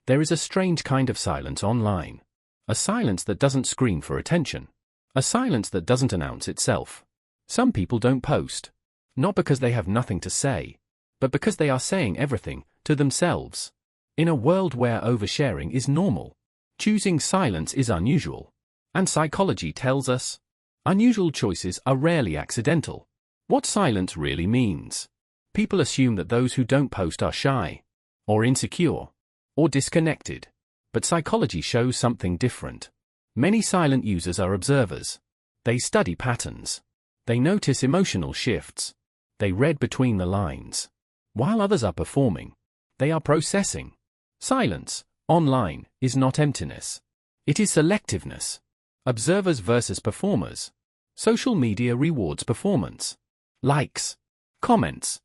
There is a strange kind of silence online. A silence that doesn't scream for attention. A silence that doesn't announce itself. Some people don't post. Not because they have nothing to say, but because they are saying everything to themselves. In a world where oversharing is normal, choosing silence is unusual. And psychology tells us, unusual choices are rarely accidental. What silence really means. People assume that those who don't post are shy, or insecure, or disconnected. But psychology shows something different. Many silent users are observers. They study patterns. They notice emotional shifts. They read between the lines. While others are performing, they are processing. Silence, online, is not emptiness. It is selectiveness. Observers versus performers. Social media rewards performance. Likes, comments,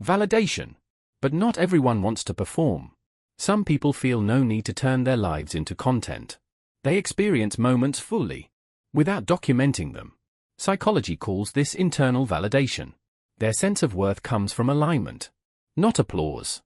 validation. But not everyone wants to perform. Some people feel no need to turn their lives into content. They experience moments fully, without documenting them. Psychology calls this internal validation. Their sense of worth comes from alignment, not applause.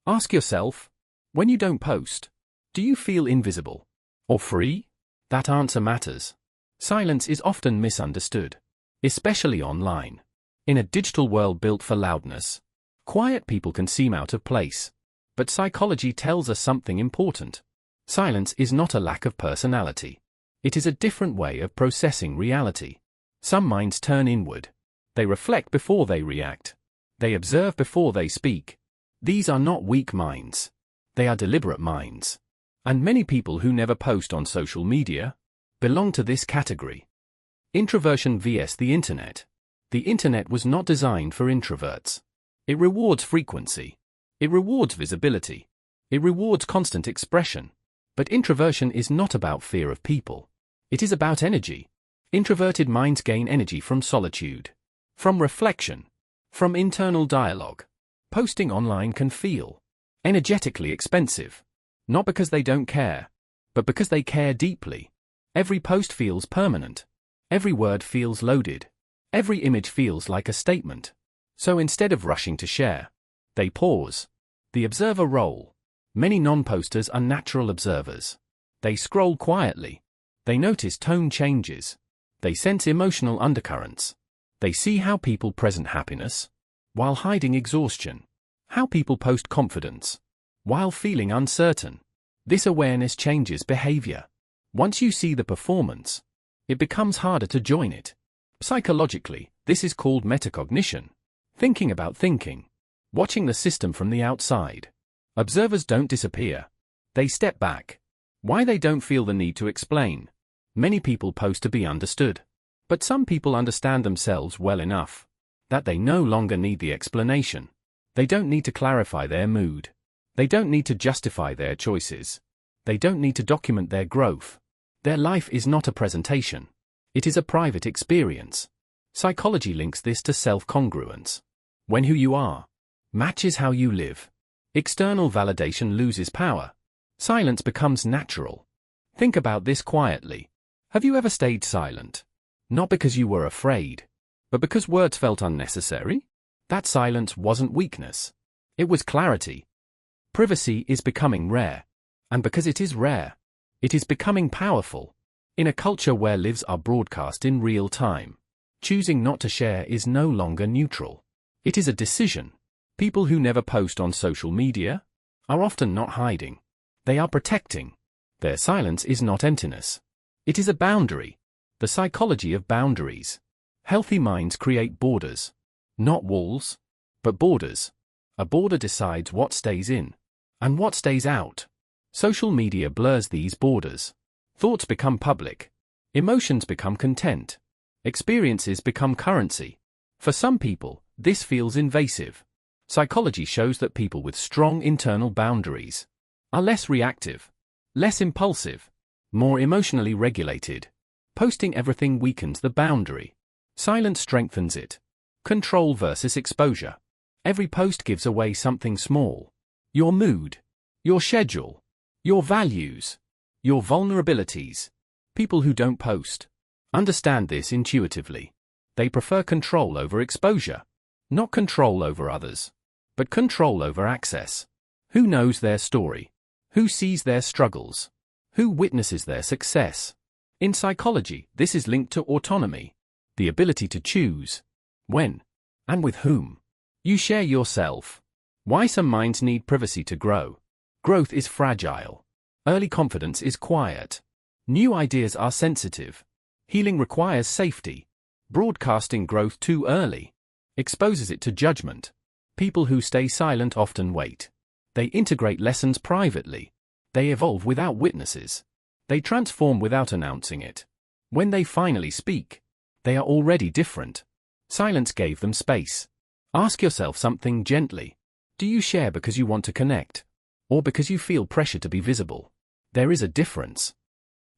Ask yourself, when you don't post, do you feel invisible or free? That answer matters. Silence is often misunderstood, especially online. In a digital world built for loudness, quiet people can seem out of place. But psychology tells us something important. Silence is not a lack of personality. It is a different way of processing reality. Some minds turn inward. They reflect before they react. They observe before they speak. These are not weak minds. They are deliberate minds. And many people who never post on social media belong to this category. Introversion vs. the Internet. The Internet was not designed for introverts. It rewards frequency. It rewards visibility. It rewards constant expression. But introversion is not about fear of people. It is about energy. Introverted minds gain energy from solitude, from reflection, from internal dialogue. Posting online can feel energetically expensive. Not because they don't care, but because they care deeply. Every post feels permanent. Every word feels loaded. Every image feels like a statement. So instead of rushing to share, they pause. The observer role. Many non-posters are natural observers. They scroll quietly. They notice tone changes. They sense emotional undercurrents. They see how people present happiness while hiding exhaustion. How people post confidence while feeling uncertain. This awareness changes behavior. Once you see the performance, it becomes harder to join it. Psychologically, this is called metacognition. Thinking about thinking. Watching the system from the outside. Observers don't disappear. They step back. Why they don't feel the need to explain. Many people post to be understood. But some people understand themselves well enough that they no longer need the explanation. They don't need to clarify their mood. They don't need to justify their choices. They don't need to document their growth. Their life is not a presentation. It is a private experience. Psychology links this to self-congruence. When who you are matches how you live, external validation loses power. Silence becomes natural. Think about this quietly. Have you ever stayed silent? Not because you were afraid, but because words felt unnecessary? That silence wasn't weakness. It was clarity. Privacy is becoming rare. And because it is rare, it is becoming powerful. In a culture where lives are broadcast in real time, choosing not to share is no longer neutral. It is a decision. People who never post on social media are often not hiding. They are protecting. Their silence is not emptiness. It is a boundary. The psychology of boundaries. Healthy minds create borders. Not walls, but borders. A border decides what stays in and what stays out. Social media blurs these borders. Thoughts become public. Emotions become content. Experiences become currency. For some people, this feels invasive. Psychology shows that people with strong internal boundaries are less reactive, less impulsive, more emotionally regulated. Posting everything weakens the boundary. Silence strengthens it. Control versus exposure. Every post gives away something small. Your mood, your schedule, your values, your vulnerabilities. People who don't post understand this intuitively. They prefer control over exposure. Not control over others, but control over access. Who knows their story? Who sees their struggles? Who witnesses their success? In psychology, this is linked to autonomy, the ability to choose when and with whom you share yourself. Why some minds need privacy to grow. Growth is fragile. Early confidence is quiet. New ideas are sensitive. Healing requires safety. Broadcasting growth too early exposes it to judgment. People who stay silent often wait. They integrate lessons privately. They evolve without witnesses. They transform without announcing it. When they finally speak, they are already different. Silence gave them space. Ask yourself something gently. Do you share because you want to connect? Or because you feel pressure to be visible? There is a difference.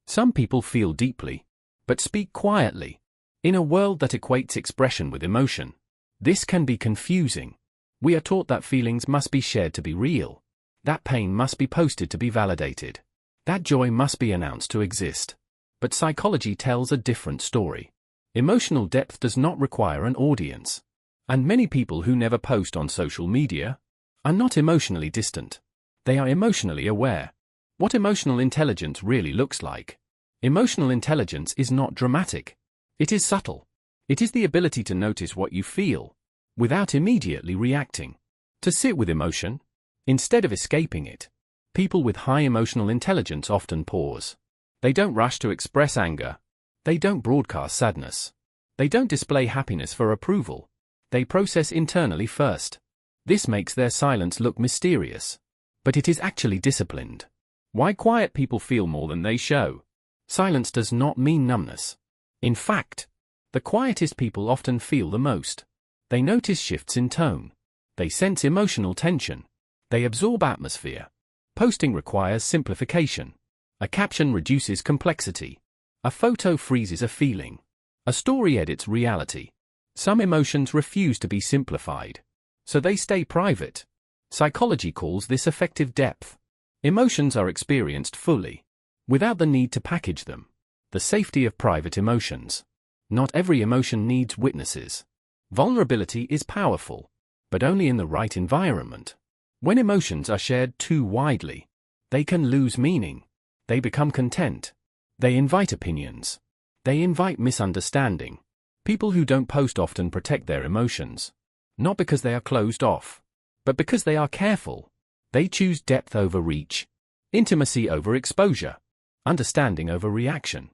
Some people feel deeply, but speak quietly. In a world that equates expression with emotion, this can be confusing. We are taught that feelings must be shared to be real. That pain must be posted to be validated. That joy must be announced to exist. But psychology tells a different story. Emotional depth does not require an audience. And many people who never post on social media are not emotionally distant. They are emotionally aware. What emotional intelligence really looks like. Emotional intelligence is not dramatic. It is subtle. It is the ability to notice what you feel, without immediately reacting. To sit with emotion, instead of escaping it. People with high emotional intelligence often pause. They don't rush to express anger. They don't broadcast sadness. They don't display happiness for approval. They process internally first. This makes their silence look mysterious. But it is actually disciplined. Why quiet people feel more than they show. Silence does not mean numbness. In fact, the quietest people often feel the most. They notice shifts in tone. They sense emotional tension. They absorb atmosphere. Posting requires simplification. A caption reduces complexity. A photo freezes a feeling. A story edits reality. Some emotions refuse to be simplified, so they stay private. Psychology calls this effective depth. Emotions are experienced fully, without the need to package them. The safety of private emotions. Not every emotion needs witnesses. Vulnerability is powerful, but only in the right environment. When emotions are shared too widely, they can lose meaning. They become content. They invite opinions. They invite misunderstanding. People who don't post often protect their emotions, not because they are closed off, but because they are careful. They choose depth over reach, intimacy over exposure, understanding over reaction.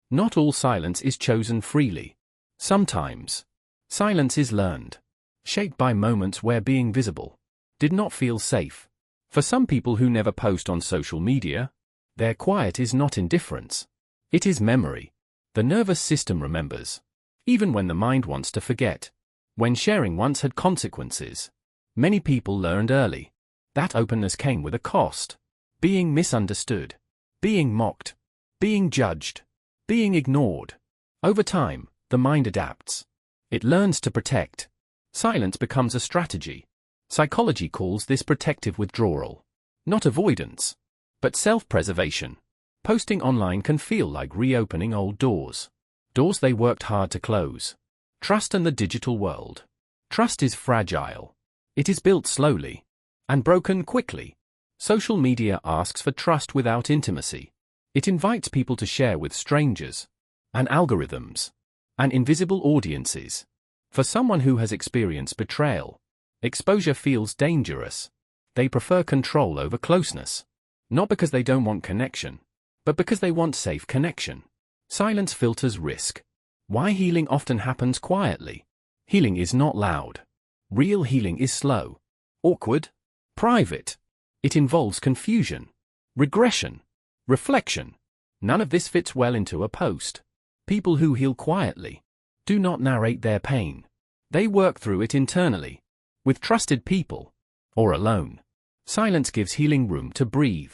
Not all silence is chosen freely. Sometimes, silence is learned, shaped by moments where being visible did not feel safe. For some people who never post on social media, their quiet is not indifference. It is memory. The nervous system remembers, even when the mind wants to forget. When sharing once had consequences, many people learned early. That openness came with a cost. Being misunderstood, being mocked, being judged, being ignored. Over time, the mind adapts. It learns to protect. Silence becomes a strategy. Psychology calls this protective withdrawal. Not avoidance, but self-preservation. Posting online can feel like reopening old doors. Doors they worked hard to close. Trust and the digital world. Trust is fragile. It is built slowly and broken quickly. Social media asks for trust without intimacy. It invites people to share with strangers, and algorithms, and invisible audiences. For someone who has experienced betrayal, exposure feels dangerous. They prefer control over closeness. Not because they don't want connection, but because they want safe connection. Silence filters risk. Why healing often happens quietly. Healing is not loud. Real healing is slow, awkward, private. It involves confusion, regression, reflection. None of this fits well into a post. People who heal quietly do not narrate their pain. They work through it internally, with trusted people, or alone. Silence gives healing room to breathe.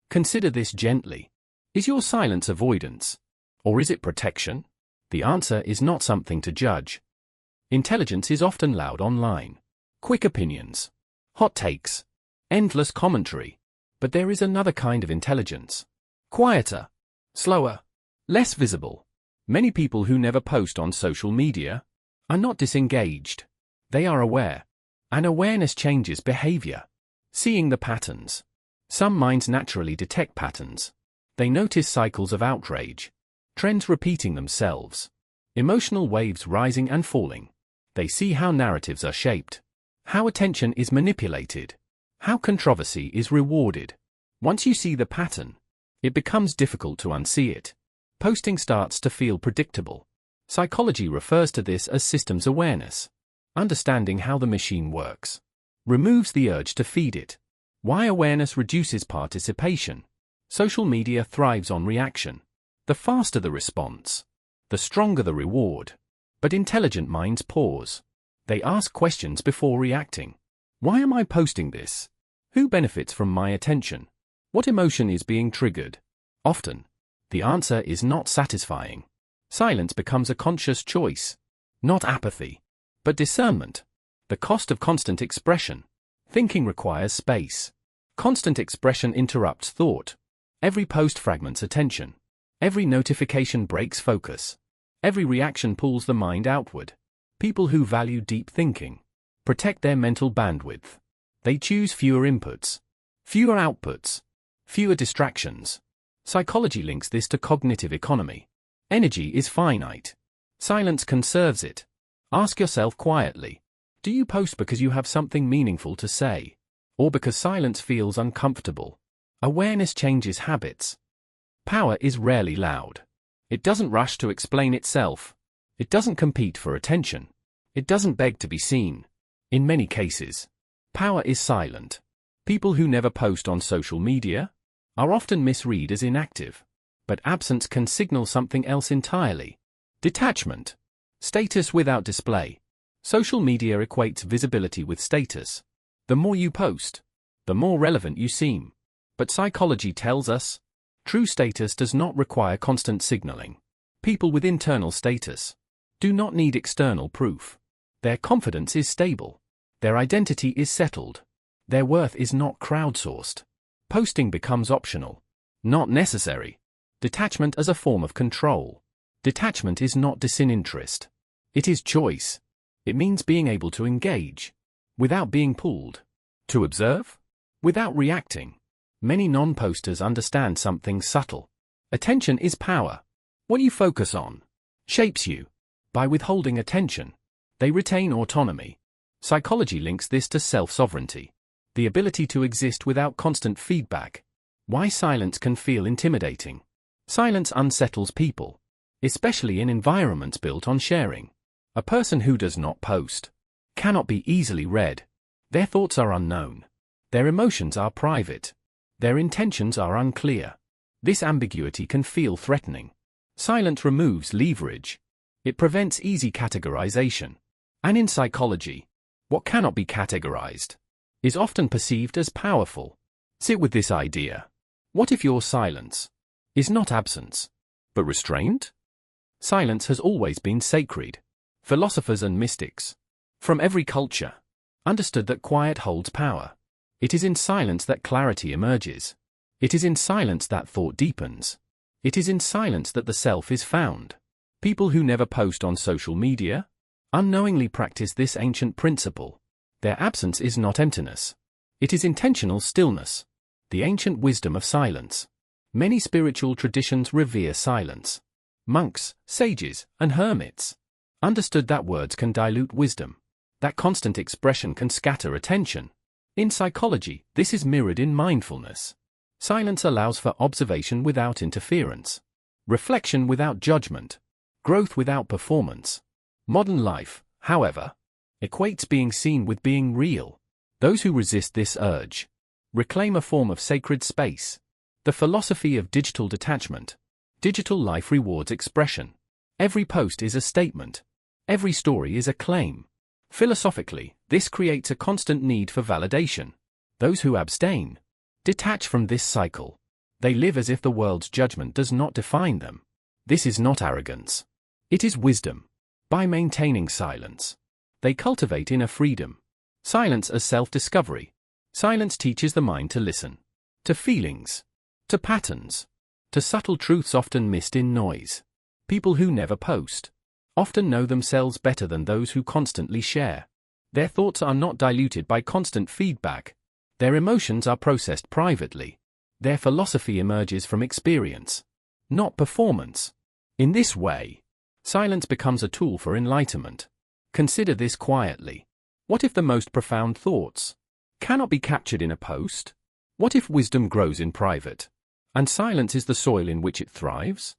Consider this gently. Is your silence avoidance, or is it protection? The answer is not something to judge. Intelligence is often loud online. Quick opinions, hot takes, endless commentary. But there is another kind of intelligence. Quieter, slower, less visible. Many people who never post on social media are not disengaged. They are aware. And awareness changes behavior. Seeing the patterns, Some minds naturally detect patterns. They notice cycles of outrage, trends repeating themselves, emotional waves rising and falling. They see how narratives are shaped, how attention is manipulated, how controversy is rewarded. Once you see the pattern, it becomes difficult to unsee it. Posting starts to feel predictable. Psychology refers to this as systems awareness. Understanding how the machine works removes the urge to feed it. Why awareness reduces participation. Social media thrives on reaction. The faster the response, the stronger the reward. But intelligent minds pause. They ask questions before reacting. Why am I posting this? Who benefits from my attention? What emotion is being triggered? Often, the answer is not satisfying. Silence becomes a conscious choice. Not apathy, but discernment. The cost of constant expression. Thinking requires space. Constant expression interrupts thought. Every post fragments attention. Every notification breaks focus. Every reaction pulls the mind outward. People who value deep thinking protect their mental bandwidth. They choose fewer inputs, fewer outputs, fewer distractions. Psychology links this to cognitive economy. Energy is finite. Silence conserves it. Ask yourself quietly, do you post because you have something meaningful to say, or because silence feels uncomfortable? Awareness changes habits. Power is rarely loud. It doesn't rush to explain itself. It doesn't compete for attention. It doesn't beg to be seen. In many cases, power is silent. People who never post on social media are often misread as inactive. But absence can signal something else entirely. Detachment. Status without display. Social media equates visibility with status. The more you post, the more relevant you seem. But psychology tells us, true status does not require constant signaling. People with internal status do not need external proof. Their confidence is stable. Their identity is settled. Their worth is not crowdsourced. Posting becomes optional, not necessary. Detachment as a form of control. Detachment is not disinterest. It is choice. It means being able to engage without being pulled, to observe without reacting. Many non-posters understand something subtle. Attention is power. What you focus on shapes you. By withholding attention, they retain autonomy. Psychology links this to self-sovereignty, the ability to exist without constant feedback. Why silence can feel intimidating. Silence unsettles people, especially in environments built on sharing. A person who does not post cannot be easily read. Their thoughts are unknown. Their emotions are private. Their intentions are unclear. This ambiguity can feel threatening. Silence removes leverage. It prevents easy categorization. And in psychology, what cannot be categorized is often perceived as powerful. Sit with this idea. What if your silence is not absence, but restraint? Silence has always been sacred. Philosophers and mystics, from every culture, understood that quiet holds power. It is in silence that clarity emerges. It is in silence that thought deepens. It is in silence that the self is found. People who never post on social media unknowingly practice this ancient principle. Their absence is not emptiness. It is intentional stillness. The ancient wisdom of silence. Many spiritual traditions revere silence. Monks, sages, and hermits understood that words can dilute wisdom, that constant expression can scatter attention. In psychology, this is mirrored in mindfulness. Silence allows for observation without interference, reflection without judgment, growth without performance. Modern life, however, equates being seen with being real. Those who resist this urge reclaim a form of sacred space. The philosophy of digital detachment. Digital life rewards expression. Every post is a statement. Every story is a claim. Philosophically, this creates a constant need for validation. Those who abstain detach from this cycle. They live as if the world's judgment does not define them. This is not arrogance. It is wisdom. By maintaining silence, they cultivate inner freedom. Silence as self-discovery. Silence teaches the mind to listen. To feelings. To patterns. To subtle truths often missed in noise. People who never post often know themselves better than those who constantly share. Their thoughts are not diluted by constant feedback. Their emotions are processed privately. Their philosophy emerges from experience, not performance. In this way, silence becomes a tool for enlightenment. Consider this quietly. What if the most profound thoughts cannot be captured in a post? What if wisdom grows in private, and silence is the soil in which it thrives?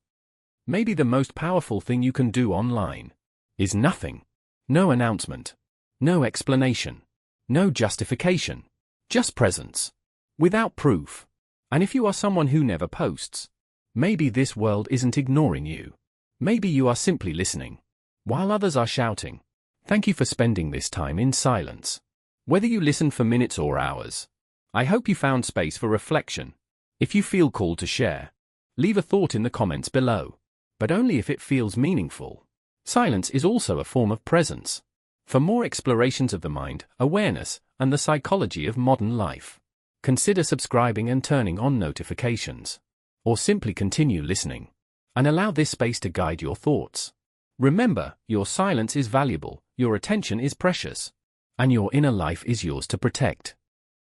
Maybe the most powerful thing you can do online is nothing. No announcement, no explanation, no justification, just presence, without proof. And if you are someone who never posts, maybe this world isn't ignoring you. Maybe you are simply listening, while others are shouting. Thank you for spending this time in silence. Whether you listen for minutes or hours, I hope you found space for reflection. If you feel called to share, leave a thought in the comments below, but only if it feels meaningful. Silence is also a form of presence. For more explorations of the mind, awareness, and the psychology of modern life, consider subscribing and turning on notifications. Or simply continue listening, and allow this space to guide your thoughts. Remember, your silence is valuable, your attention is precious, and your inner life is yours to protect.